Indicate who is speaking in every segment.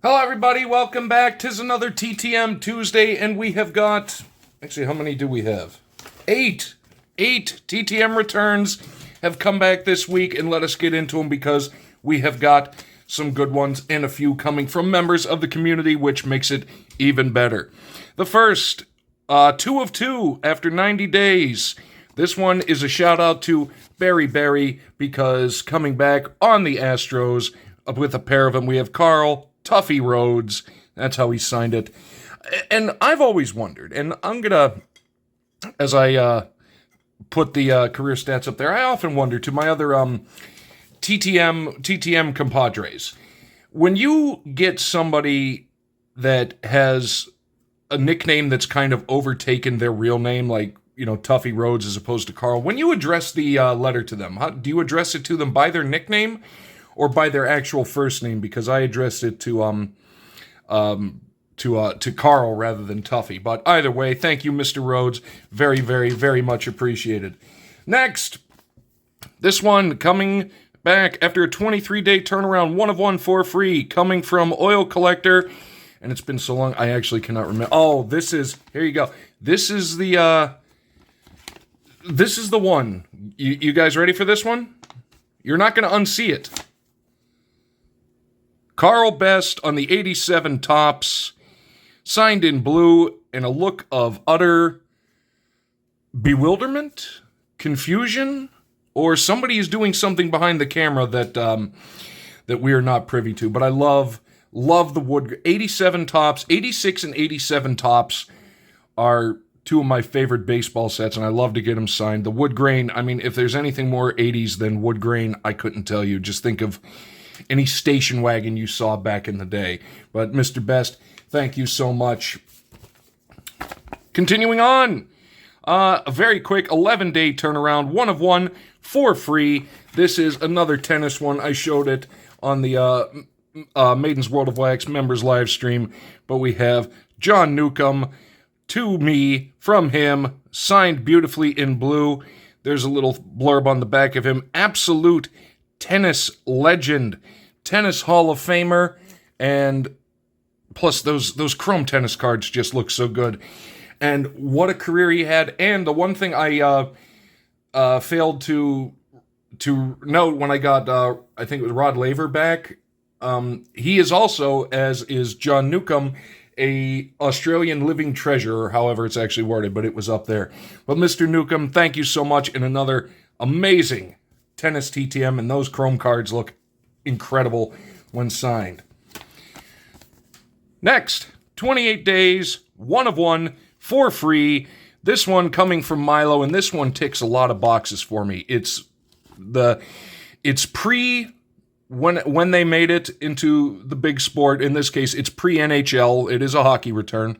Speaker 1: Hello, everybody. Welcome back. 'Tis another TTM Tuesday, and we have got... Actually, how many do we have? 8. 8 TTM returns have come back this week, and let us get into them because we have got some good ones and a few coming from members of the community, which makes it even better. The first, 2 of 2 after 90 days. This one is a shout-out to Barry because coming back on the Astros with a pair of them, we have Karl, Tuffy Rhodes. That's how he signed it. And I've always wondered, and I'm going to, as I put the career stats up there, I often wonder to my other TTM compadres, when you get somebody that has a nickname that's kind of overtaken their real name, like, you know, Tuffy Rhodes as opposed to Karl, when you address the letter to them, do you address it to them by their nickname or by their actual first name? Because I addressed it to Karl rather than Tuffy. But either way, thank you, Mr. Rhodes. Very, very, very much appreciated. Next, this one coming back after a 23-day turnaround, 1 of 1 for free, coming from Oil Collector. And it's been so long, I actually cannot remember. Oh, this is, here you go. This is the one. You guys ready for this one? You're not going to unsee it. Karl Best on the 87 Topps, signed in blue, in a look of utter bewilderment, confusion, or somebody is doing something behind the camera that that we are not privy to. But I love the wood. 87 Topps, 86 and 87 Topps are two of my favorite baseball sets, and I love to get them signed. The wood grain, I mean, if there's anything more 80s than wood grain, I couldn't tell you. Just think of any station wagon you saw back in the day. But Mr. Best, thank you so much. Continuing on, a very quick 11-day turnaround, 1 of 1 for free. This is another tennis one. I showed it on the Maiden's World of Wax members live stream, but we have John Newcombe, to me, from him, signed beautifully in blue. There's a little blurb on the back of him. Absolute tennis legend, tennis Hall of Famer, and plus those chrome tennis cards just look so good. And what a career he had. And the one thing I failed to note when I got, I think it was Rod Laver back, he is also, as is John Newcombe, a Australian living treasure, or however it's actually worded, but it was up there. But Mr. Newcombe, thank you so much, and another amazing tennis TTM, and those chrome cards look incredible when signed. Next, 28 days, 1 of 1 for free. This one coming from Milo, and this one ticks a lot of boxes for me. It's pre when they made it into the big sport. In this case, it's pre-NHL. It is a hockey return.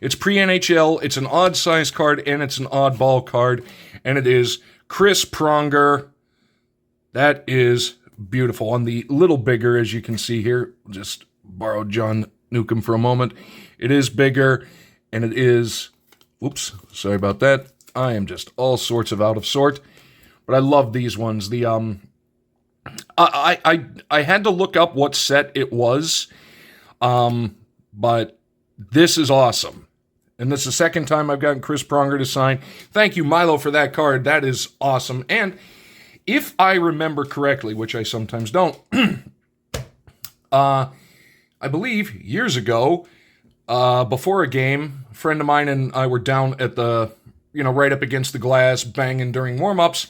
Speaker 1: It's pre-NHL. It's an odd size card, and it's an oddball card, and it is Chris Pronger. That is beautiful. On the little bigger, as you can see here, just borrowed John Newcombe for a moment. It is bigger, and it is, oops, sorry about that. I am just all sorts of out of sort, but I love these ones. The I had to look up what set it was, but this is awesome. And this is the second time I've gotten Chris Pronger to sign. Thank you, Milo, for that card. That is awesome. And if I remember correctly, which I sometimes don't, I believe years ago, before a game, a friend of mine and I were down at the, right up against the glass, banging during warm-ups,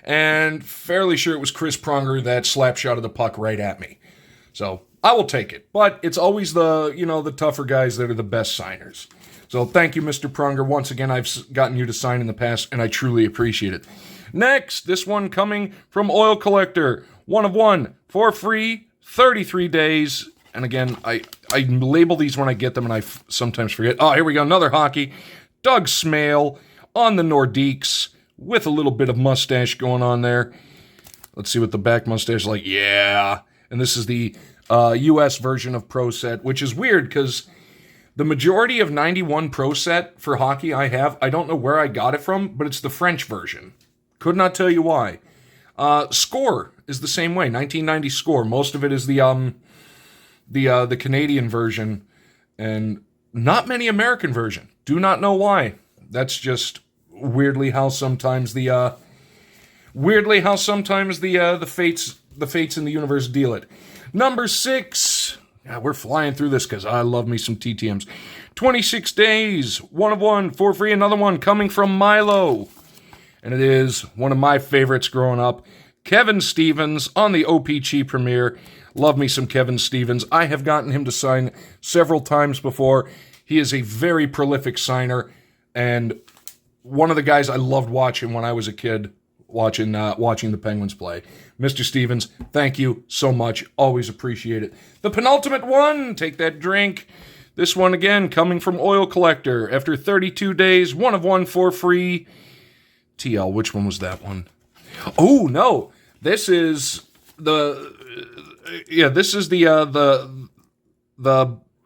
Speaker 1: and fairly sure it was Chris Pronger that slap-shotted the puck right at me. So I will take it. But it's always the tougher guys that are the best signers. So thank you, Mr. Pronger. Once again, I've gotten you to sign in the past, and I truly appreciate it. Next, this one coming from Oil Collector. 1 of 1 for free, 33 days. And again, I label these when I get them, and I sometimes forget. Oh, here we go. Another hockey. Doug Smail on the Nordiques with a little bit of mustache going on there. Let's see what the back mustache is like. Yeah. And this is the U.S. version of Pro Set, which is weird because the majority of 91 Pro Set for hockey I have, I don't know where I got it from, but it's the French version. Could not tell you why. Score is the same way. 1990 Score. Most of it is the the Canadian version, and not many American version. Do not know why. That's just weirdly how sometimes the fates in the universe deal it. Number 6. Yeah, we're flying through this because I love me some TTMs. 26 days, 1 of 1 for free. Another one coming from Milo, and it is one of my favorites growing up. Kevin Stevens on the OPC premiere. Love me some Kevin Stevens. I have gotten him to sign several times before. He is a very prolific signer, and one of the guys I loved watching when I was a kid, watching the Penguins play. Mr. Stevens, thank you so much. Always appreciate it. The penultimate one, take that drink. This one again coming from Oil Collector. After 32 days, 1 of 1 for free. TL, which one was that one? Oh, no. This is the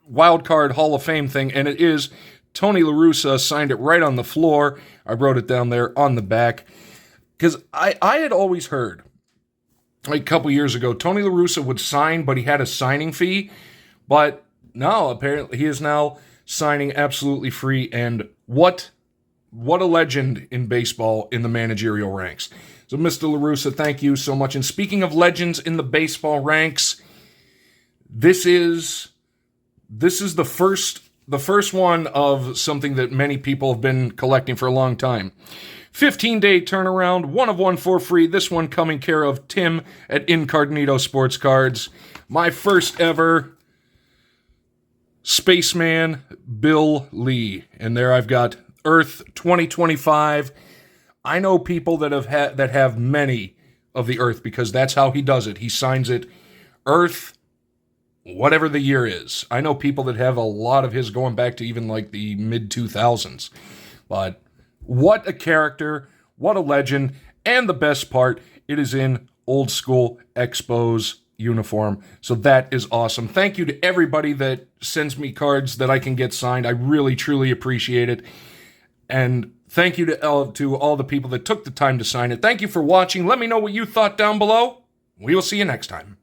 Speaker 1: Wild Card Hall of Fame thing, and it is Tony La Russa signed it right on the floor. I wrote it down there on the back. Because I had always heard, like a couple years ago, Tony La Russa would sign, but he had a signing fee. But no, apparently he is now signing absolutely free. And what a legend in baseball in the managerial ranks. So, Mr. La Russa, thank you so much. And speaking of legends in the baseball ranks, this is the first one of something that many people have been collecting for a long time. 15-day turnaround, 1 of 1 for free. This one coming care of Tim at card-neetosportscards. My first ever Spaceman Bill Lee. And there I've got Earth 2025. I know people that have many of the Earth because that's how he does it. He signs it Earth, whatever the year is. I know people that have a lot of his going back to even like the mid-2000s. But what a character, what a legend, and the best part, it is in old school Expos uniform. So that is awesome. Thank you to everybody that sends me cards that I can get signed. I really, truly appreciate it. And thank you to all the people that took the time to sign it. Thank you for watching. Let me know what you thought down below. We will see you next time.